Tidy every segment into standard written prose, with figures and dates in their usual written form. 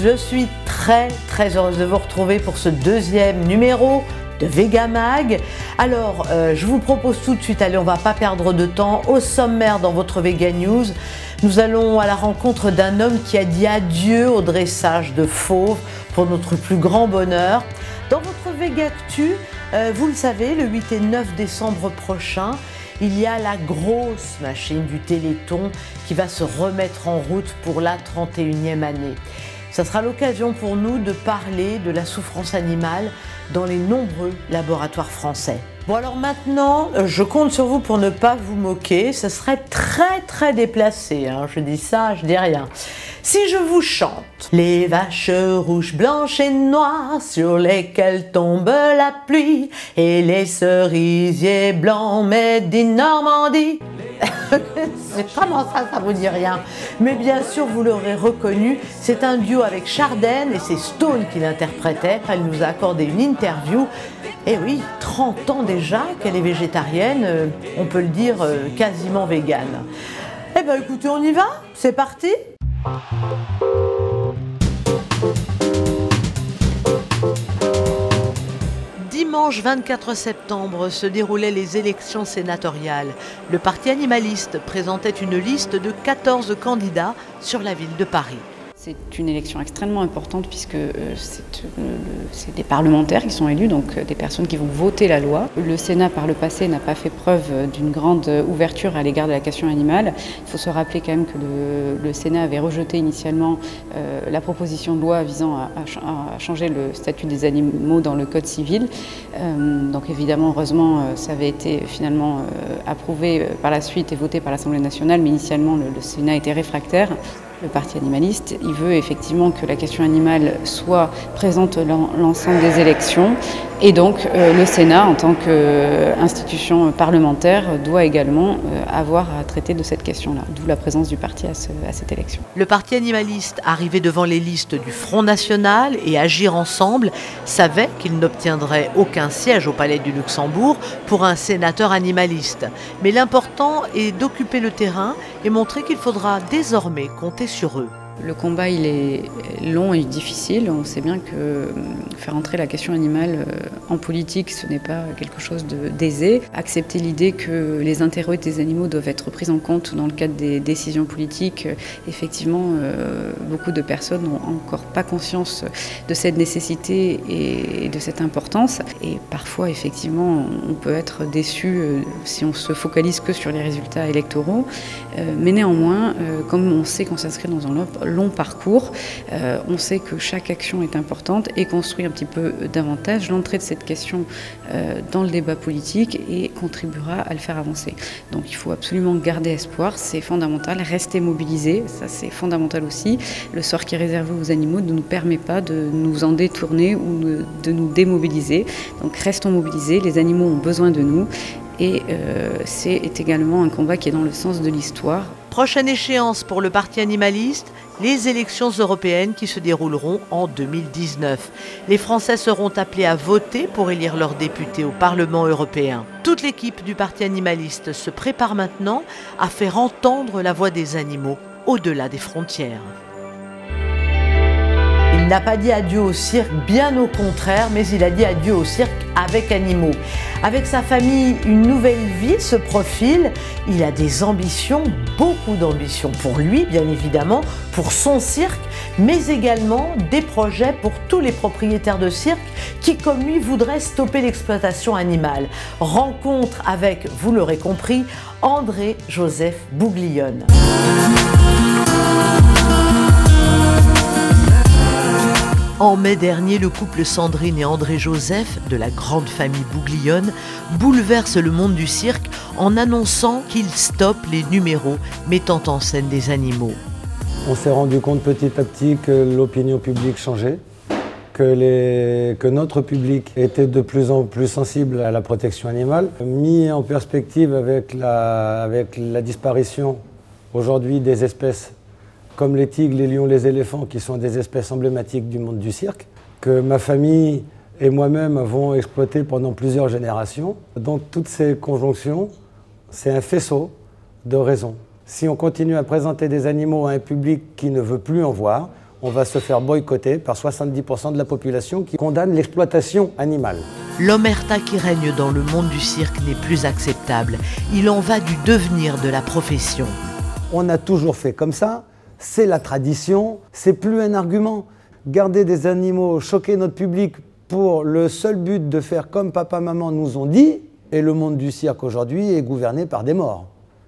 je suis très heureuse de vous retrouver pour ce deuxième numéro de Vegamag. Alors, je vous propose tout de suite, allez, on va pas perdre de temps. Au sommaire dans votre Vega News, nous allons à la rencontre d'un homme qui a dit adieu au dressage de fauves pour notre plus grand bonheur. Dans votre Vegactu, vous le savez, le 8 et 9 décembre prochain, il y a la grosse machine du Téléthon qui va se remettre en route pour la 31e année. Ça sera l'occasion pour nous de parler de la souffrance animale dans les nombreux laboratoires français. Bon alors maintenant, je compte sur vous pour ne pas vous moquer, ce serait très déplacé, hein. Je dis ça, je dis rien. Si je vous chante les vaches rouges, blanches et noires sur lesquelles tombe la pluie et les cerisiers blancs made in Normandie. Comment ça vous dit rien? Mais bien sûr, vous l'aurez reconnu, c'est un duo avec Chardenne et c'est Stone qui l'interprétait. Elle nous a accordé une interview. Et oui, 30 ans déjà qu'elle est végétarienne, on peut le dire quasiment végane. Eh bien écoutez, on y va? C'est parti! Dimanche 24 septembre se déroulaient les élections sénatoriales. Le parti animaliste présentait une liste de 14 candidats sur la ville de Paris. C'est une élection extrêmement importante puisque c'est des parlementaires qui sont élus, donc des personnes qui vont voter la loi. Le Sénat, par le passé, n'a pas fait preuve d'une grande ouverture à l'égard de la question animale. Il faut se rappeler quand même que le Sénat avait rejeté initialement la proposition de loi visant à changer le statut des animaux dans le Code civil. Donc évidemment, heureusement, ça avait été finalement approuvé par la suite et voté par l'Assemblée nationale, mais initialement le Sénat était réfractaire. Le parti animaliste, il veut effectivement que la question animale soit présente dans l'ensemble des élections et donc le Sénat, en tant qu'institution parlementaire, doit également avoir à traiter de cette question-là, d'où la présence du parti à cette élection. Le parti animaliste, arrivé devant les listes du Front National et Agir Ensemble, savait qu'il n'obtiendrait aucun siège au Palais du Luxembourg pour un sénateur animaliste. Mais l'important est d'occuper le terrain et montrer qu'il faudra désormais compter sur eux. Le combat, il est long et difficile. On sait bien que faire entrer la question animale en politique, ce n'est pas quelque chose d'aisé. Accepter l'idée que les intérêts des animaux doivent être pris en compte dans le cadre des décisions politiques, effectivement, beaucoup de personnes n'ont encore pas conscience de cette nécessité et de cette importance. Et parfois, effectivement, on peut être déçu si on se focalise que sur les résultats électoraux. Mais néanmoins, comme on sait qu'on s'inscrit dans un long parcours, on sait que chaque action est importante et construit un petit peu davantage l'entrée de cette question dans le débat politique et contribuera à le faire avancer. Donc il faut absolument garder espoir, c'est fondamental, rester mobilisé, ça c'est fondamental aussi. Le sort qui est réservé aux animaux ne nous permet pas de nous en détourner ou de nous démobiliser. Donc restons mobilisés, les animaux ont besoin de nous. Et c'est également un combat qui est dans le sens de l'histoire. Prochaine échéance pour le parti animaliste, les élections européennes qui se dérouleront en 2019. Les Français seront appelés à voter pour élire leurs députés au Parlement européen. Toute l'équipe du parti animaliste se prépare maintenant à faire entendre la voix des animaux au-delà des frontières. Il n'a pas dit adieu au cirque, bien au contraire, mais il a dit adieu au cirque avec animaux. Avec sa famille, une nouvelle vie se profile. Il a des ambitions, beaucoup d'ambitions pour lui, bien évidemment, pour son cirque, mais également des projets pour tous les propriétaires de cirque qui, comme lui, voudraient stopper l'exploitation animale. Rencontre avec, vous l'aurez compris, André-Joseph Bouglione. En mai dernier, le couple Sandrine et André-Joseph, de la grande famille Bouglione, bouleverse le monde du cirque en annonçant qu'ils stoppent les numéros mettant en scène des animaux. On s'est rendu compte petit à petit que l'opinion publique changeait, que notre public était de plus en plus sensible à la protection animale. Mis en perspective avec la disparition aujourd'hui des espèces comme les tigres, les lions, les éléphants, qui sont des espèces emblématiques du monde du cirque, que ma famille et moi-même avons exploité pendant plusieurs générations. Donc toutes ces conjonctions, c'est un faisceau de raisons. Si on continue à présenter des animaux à un public qui ne veut plus en voir, on va se faire boycotter par 70% de la population qui condamne l'exploitation animale. L'omerta qui règne dans le monde du cirque n'est plus acceptable. Il en va du devenir de la profession. On a toujours fait comme ça, c'est la tradition, c'est plus un argument. Garder des animaux, choquer notre public pour le seul but de faire comme papa, maman nous ont dit, et le monde du cirque aujourd'hui est gouverné par des morts,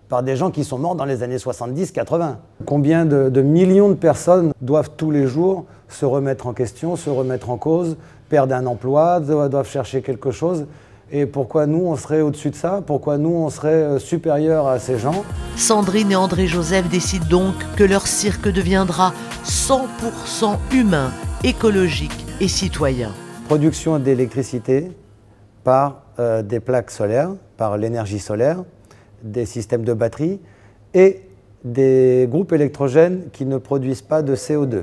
par des gens qui sont morts dans les années 70-80. Combien de millions de personnes doivent tous les jours se remettre en question, se remettre en cause, perdre un emploi, doivent chercher quelque chose. Et pourquoi nous, on serait au-dessus de ça? Pourquoi nous, on serait supérieurs à ces gens? Sandrine et André-Joseph décident donc que leur cirque deviendra 100% humain, écologique et citoyen. Production d'électricité par des plaques solaires, par l'énergie solaire, des systèmes de batterie et des groupes électrogènes qui ne produisent pas de CO2.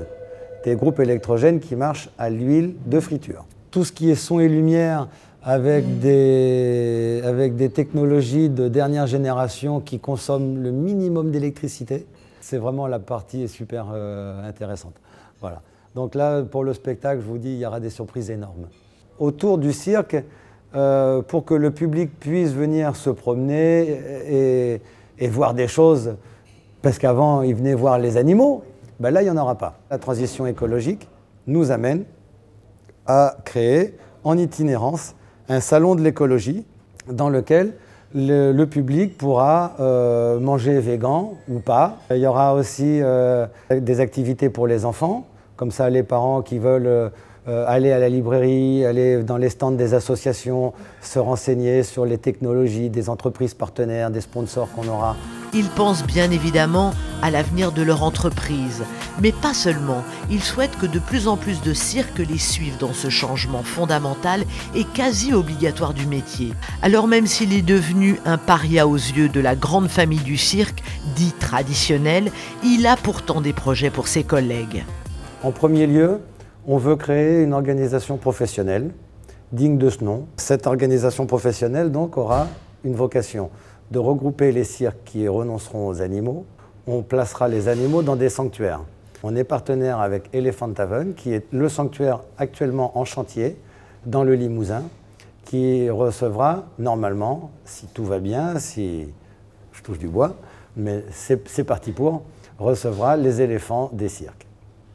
Des groupes électrogènes qui marchent à l'huile de friture. Tout ce qui est son et lumière avec des technologies de dernière génération qui consomment le minimum d'électricité, c'est vraiment la partie super intéressante. Voilà. Donc là, pour le spectacle, je vous dis, il y aura des surprises énormes. Autour du cirque, pour que le public puisse venir se promener et voir des choses, parce qu'avant, il venait voir les animaux, ben là, il n'y en aura pas. La transition écologique nous amène à créer en itinérance un salon de l'écologie dans lequel le public pourra manger végan ou pas. Il y aura aussi des activités pour les enfants, comme ça les parents qui veulent aller à la librairie, aller dans les stands des associations, se renseigner sur les technologies des entreprises partenaires, des sponsors qu'on aura. Ils pensent bien évidemment à l'avenir de leur entreprise, mais pas seulement. Ils souhaitent que de plus en plus de cirques les suivent dans ce changement fondamental et quasi obligatoire du métier. Alors même s'il est devenu un paria aux yeux de la grande famille du cirque, dit traditionnel, il a pourtant des projets pour ses collègues. En premier lieu, on veut créer une organisation professionnelle digne de ce nom. Cette organisation professionnelle donc aura une vocation de regrouper les cirques qui renonceront aux animaux. On placera les animaux dans des sanctuaires. On est partenaire avec Elephant Haven, qui est le sanctuaire actuellement en chantier dans le Limousin, qui recevra normalement, si tout va bien, si je touche du bois, mais c'est parti pour, recevra les éléphants des cirques.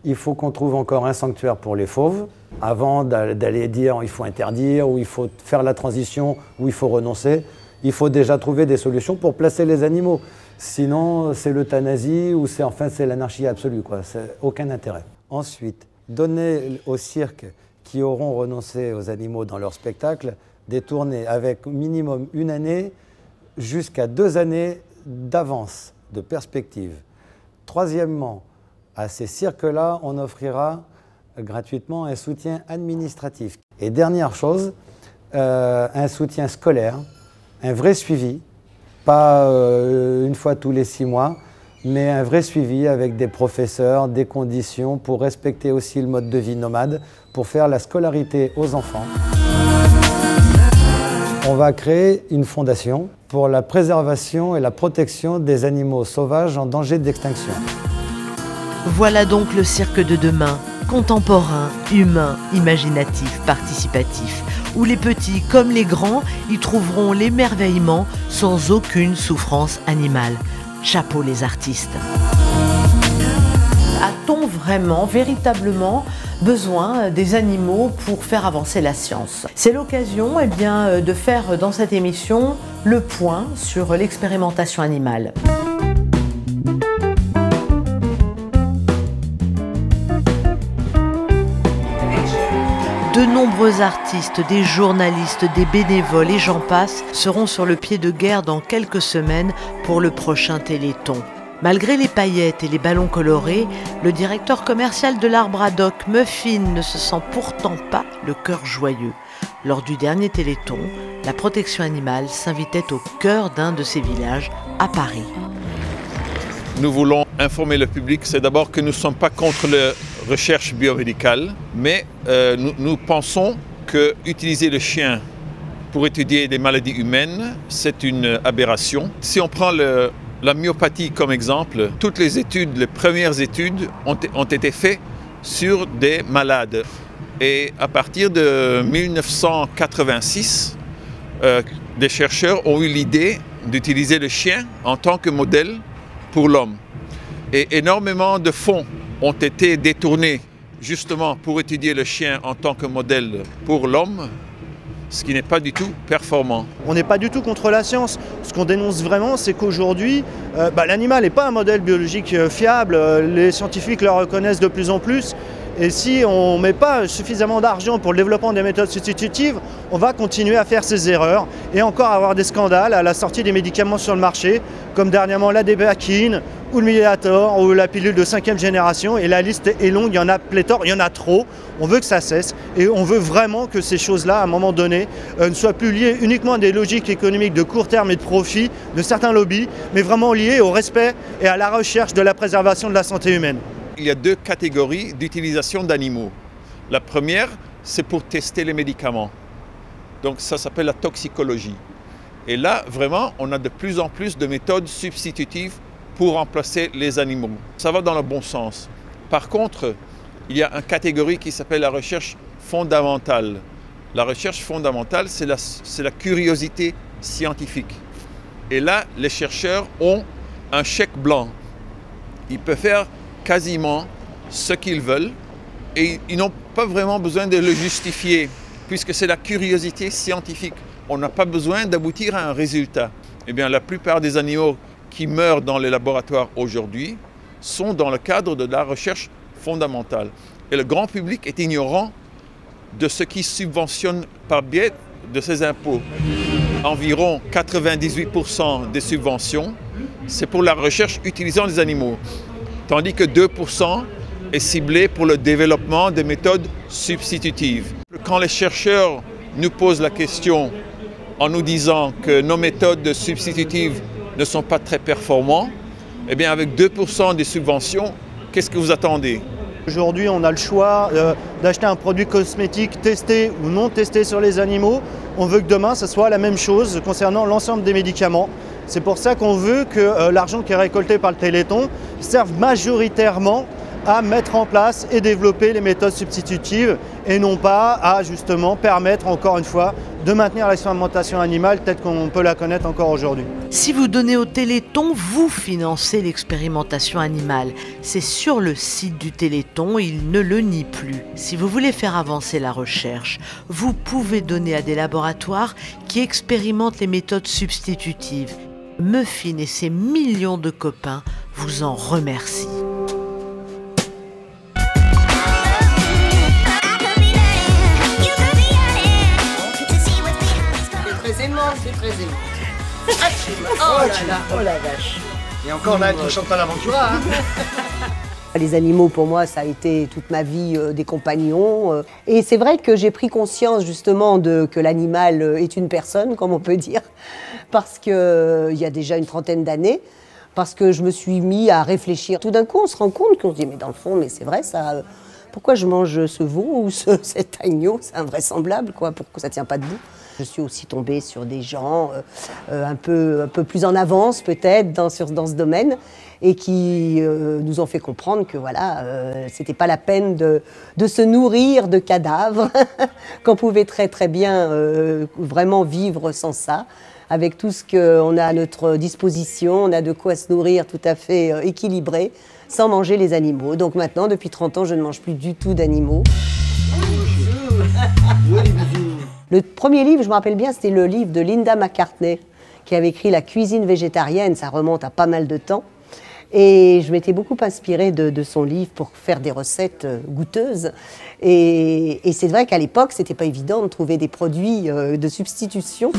Il faut qu'on trouve encore un sanctuaire pour les fauves, avant d'aller dire il faut interdire, ou il faut faire la transition, ou il faut renoncer. Il faut déjà trouver des solutions pour placer les animaux. Sinon, c'est l'euthanasie ou c'est l'anarchie absolue, quoi. C'est aucun intérêt. Ensuite, donner aux cirques qui auront renoncé aux animaux dans leur spectacle des tournées avec minimum 1 année jusqu'à 2 années d'avance, de perspective. Troisièmement, à ces cirques-là, on offrira gratuitement un soutien administratif. Et dernière chose, un soutien scolaire, un vrai suivi, pas une fois tous les 6 mois, mais un vrai suivi avec des professeurs, des conditions pour respecter aussi le mode de vie nomade, pour faire la scolarité aux enfants. On va créer une fondation pour la préservation et la protection des animaux sauvages en danger d'extinction. Voilà donc le cirque de demain, contemporain, humain, imaginatif, participatif, où les petits comme les grands y trouveront l'émerveillement sans aucune souffrance animale. Chapeau les artistes. A-t-on vraiment, véritablement besoin des animaux pour faire avancer la science? C'est l'occasion de faire dans cette émission le point sur l'expérimentation animale. De nombreux artistes, des journalistes, des bénévoles et j'en passe seront sur le pied de guerre dans quelques semaines pour le prochain Téléthon. Malgré les paillettes et les ballons colorés, le directeur commercial de l'Arbre à Doc, Muffin, ne se sent pourtant pas le cœur joyeux. Lors du dernier Téléthon, la protection animale s'invitait au cœur d'un de ses villages, à Paris. Nous voulons informer le public, c'est d'abord que nous ne sommes pas contre la recherche biomédicale, mais nous pensons que utiliser le chien pour étudier des maladies humaines, c'est une aberration. Si on prend la myopathie comme exemple, toutes les premières études ont été faites sur des malades. Et à partir de 1986, des chercheurs ont eu l'idée d'utiliser le chien en tant que modèle pour l'homme. Et énormément de fonds ont été détournés justement pour étudier le chien en tant que modèle pour l'homme, ce qui n'est pas du tout performant. On n'est pas du tout contre la science. Ce qu'on dénonce vraiment, c'est qu'aujourd'hui, l'animal n'est pas un modèle biologique fiable. Les scientifiques le reconnaissent de plus en plus. Et si on ne met pas suffisamment d'argent pour le développement des méthodes substitutives, on va continuer à faire ces erreurs et encore avoir des scandales à la sortie des médicaments sur le marché, comme dernièrement la Débakine ou le Miliator ou la pilule de 5e génération. Et la liste est longue, il y en a pléthore, il y en a trop. On veut que ça cesse et on veut vraiment que ces choses-là, à un moment donné, ne soient plus liées uniquement à des logiques économiques de court terme et de profit de certains lobbies, mais vraiment liées au respect et à la recherche de la préservation de la santé humaine. Il y a deux catégories d'utilisation d'animaux. La première, c'est pour tester les médicaments. Donc ça s'appelle la toxicologie. Et là, vraiment, on a de plus en plus de méthodes substitutives pour remplacer les animaux. Ça va dans le bon sens. Par contre, il y a une catégorie qui s'appelle la recherche fondamentale. La recherche fondamentale, c'est la curiosité scientifique. Et là, les chercheurs ont un chèque blanc. Ils peuvent faire quasiment ce qu'ils veulent et ils n'ont pas vraiment besoin de le justifier puisque c'est la curiosité scientifique. On n'a pas besoin d'aboutir à un résultat. Eh bien, la plupart des animaux qui meurent dans les laboratoires aujourd'hui sont dans le cadre de la recherche fondamentale. Et le grand public est ignorant de ce qui subventionne par biais de ses impôts. Environ 98% des subventions, c'est pour la recherche utilisant les animaux. Tandis que 2% est ciblé pour le développement des méthodes substitutives. Quand les chercheurs nous posent la question en nous disant que nos méthodes substitutives ne sont pas très performantes, eh bien avec 2% des subventions, qu'est-ce que vous attendez? Aujourd'hui, on a le choix d'acheter un produit cosmétique testé ou non testé sur les animaux. On veut que demain, ce soit la même chose concernant l'ensemble des médicaments. C'est pour ça qu'on veut que l'argent qui est récolté par le Téléthon serve majoritairement à mettre en place et développer les méthodes substitutives et non pas à justement permettre encore une fois de maintenir l'expérimentation animale telle qu'on peut la connaître encore aujourd'hui. Si vous donnez au Téléthon, vous financez l'expérimentation animale. C'est sur le site du Téléthon, il ne le nie plus. Si vous voulez faire avancer la recherche, vous pouvez donner à des laboratoires qui expérimentent les méthodes substitutives. Muffin et ses millions de copains vous en remercient. C'est très aimant. Oh la vache. Et encore là, tu ne chantes pas l'aventura. Hein. Les animaux, pour moi, ça a été toute ma vie des compagnons. Et c'est vrai que j'ai pris conscience justement que l'animal est une personne, comme on peut dire, parce qu'il y a déjà une trentaine d'années, parce que je me suis mis à réfléchir. Tout d'un coup, on se rend compte qu'on se dit, mais dans le fond, mais c'est vrai ça, pourquoi je mange ce veau ou cet agneau? C'est invraisemblable, quoi, pourquoi ça ne tient pas debout? Je suis aussi tombée sur des gens un peu plus en avance peut-être dans ce domaine et qui nous ont fait comprendre que voilà, c'était pas la peine de se nourrir de cadavres, qu'on pouvait très très bien vraiment vivre sans ça. Avec tout ce qu'on a à notre disposition, on a de quoi se nourrir tout à fait équilibré, sans manger les animaux. Donc maintenant, depuis 30 ans, je ne mange plus du tout d'animaux. Le premier livre, je me rappelle bien, c'était le livre de Linda McCartney, qui avait écrit La cuisine végétarienne, ça remonte à pas mal de temps. Et je m'étais beaucoup inspirée de son livre pour faire des recettes goûteuses. Et c'est vrai qu'à l'époque, c'était pas évident de trouver des produits de substitution.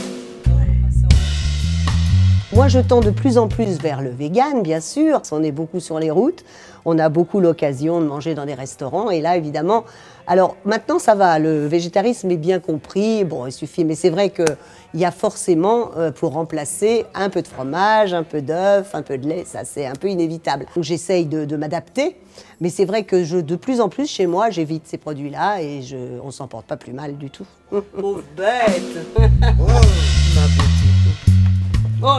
Moi, je tends de plus en plus vers le vegan, bien sûr. On est beaucoup sur les routes. On a beaucoup l'occasion de manger dans des restaurants. Et là, évidemment, alors maintenant, ça va. Le végétarisme est bien compris. Bon, il suffit. Mais c'est vrai qu'il y a forcément, pour remplacer, un peu de fromage, un peu d'œuf, un peu de lait. Ça, c'est un peu inévitable. Donc, j'essaye de m'adapter. Mais c'est vrai que de plus en plus, chez moi, j'évite ces produits-là et on ne s'en porte pas plus mal du tout. Pauvre bête. Oh, ma beauté.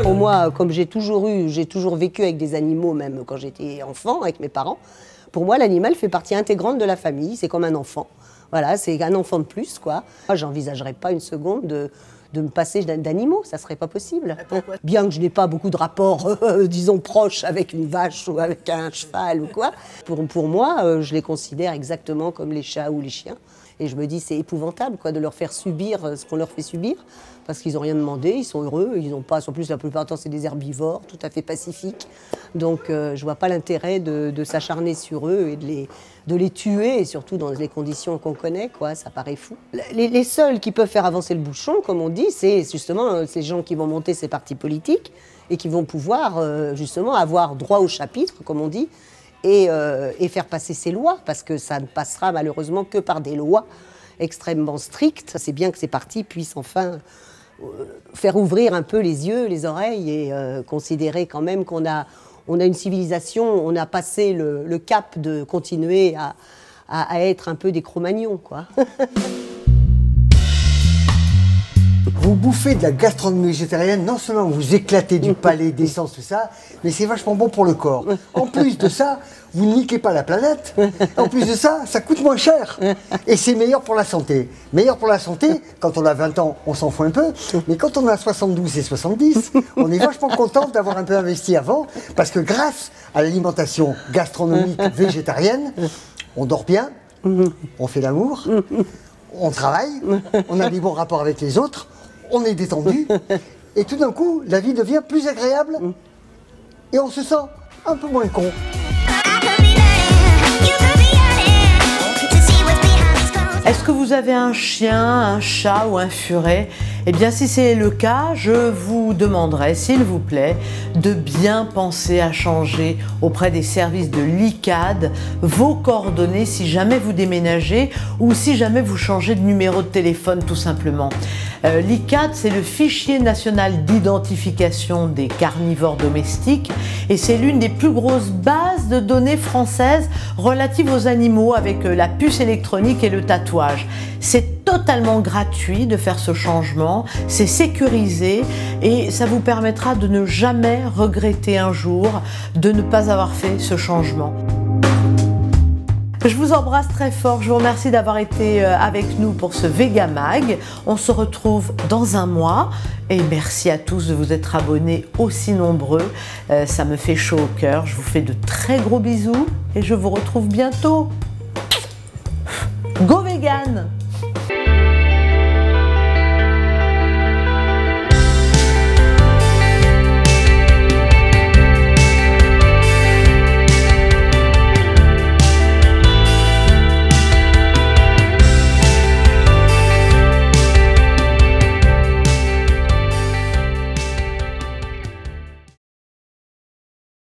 Pour moi, comme j'ai toujours vécu avec des animaux, même quand j'étais enfant, avec mes parents, Pour moi, l'animal fait partie intégrante de la famille, c'est comme un enfant. Voilà, c'est un enfant de plus, quoi. Moi, j'envisagerais pas une seconde de me passer d'animaux, ça serait pas possible. Bien que je n'ai pas beaucoup de rapports, disons, proches avec une vache ou avec un cheval ou quoi, pour moi, je les considère exactement comme les chats ou les chiens. Et je me dis, c'est épouvantable, quoi, de leur faire subir ce qu'on leur fait subir, parce qu'ils n'ont rien demandé, ils sont heureux, ils n'ont pas, en plus la plupart du temps c'est des herbivores, tout à fait pacifiques. Donc je vois pas l'intérêt de s'acharner sur eux et de les tuer, et surtout dans les conditions qu'on connaît, quoi, ça paraît fou. Les seuls qui peuvent faire avancer le bouchon, comme on dit, c'est justement ces gens qui vont monter ces partis politiques et qui vont pouvoir justement avoir droit au chapitre, comme on dit, et faire passer ces lois, parce que ça ne passera malheureusement que par des lois extrêmement strictes. C'est bien que ces partis puissent enfin faire ouvrir un peu les yeux, les oreilles, et considérer quand même qu'on a une civilisation, on a passé le cap de continuer à être un peu des Cro-Magnons, quoi. Vous bouffez de la gastronomie végétarienne, non seulement vous éclatez du palais, d'essence, tout ça, mais c'est vachement bon pour le corps. En plus de ça, vous ne niquez pas la planète. En plus de ça, ça coûte moins cher. Et c'est meilleur pour la santé. Meilleur pour la santé, quand on a 20 ans, on s'en fout un peu. Mais quand on a 72 et 70, on est vachement content d'avoir un peu investi avant. Parce que grâce à l'alimentation gastronomique végétarienne, on dort bien, on fait l'amour, on travaille, on a des bons rapports avec les autres, on est détendu, et tout d'un coup, la vie devient plus agréable, et on se sent un peu moins con. Est-ce que vous avez un chien, un chat ou un furet? Eh bien, si c'est le cas, je vous demanderai, s'il vous plaît, de bien penser à changer auprès des services de l'ICAD vos coordonnées si jamais vous déménagez ou si jamais vous changez de numéro de téléphone, tout simplement. L'ICAD, c'est le fichier national d'identification des carnivores domestiques et c'est l'une des plus grosses bases de données françaises relatives aux animaux avec la puce électronique et le tatouage. C'est totalement gratuit de faire ce changement, c'est sécurisé et ça vous permettra de ne jamais regretter un jour de ne pas avoir fait ce changement. Je vous embrasse très fort, je vous remercie d'avoir été avec nous pour ce Vegamag. On se retrouve dans un mois et merci à tous de vous être abonnés aussi nombreux. Ça me fait chaud au cœur, je vous fais de très gros bisous et je vous retrouve bientôt. Go Vegan!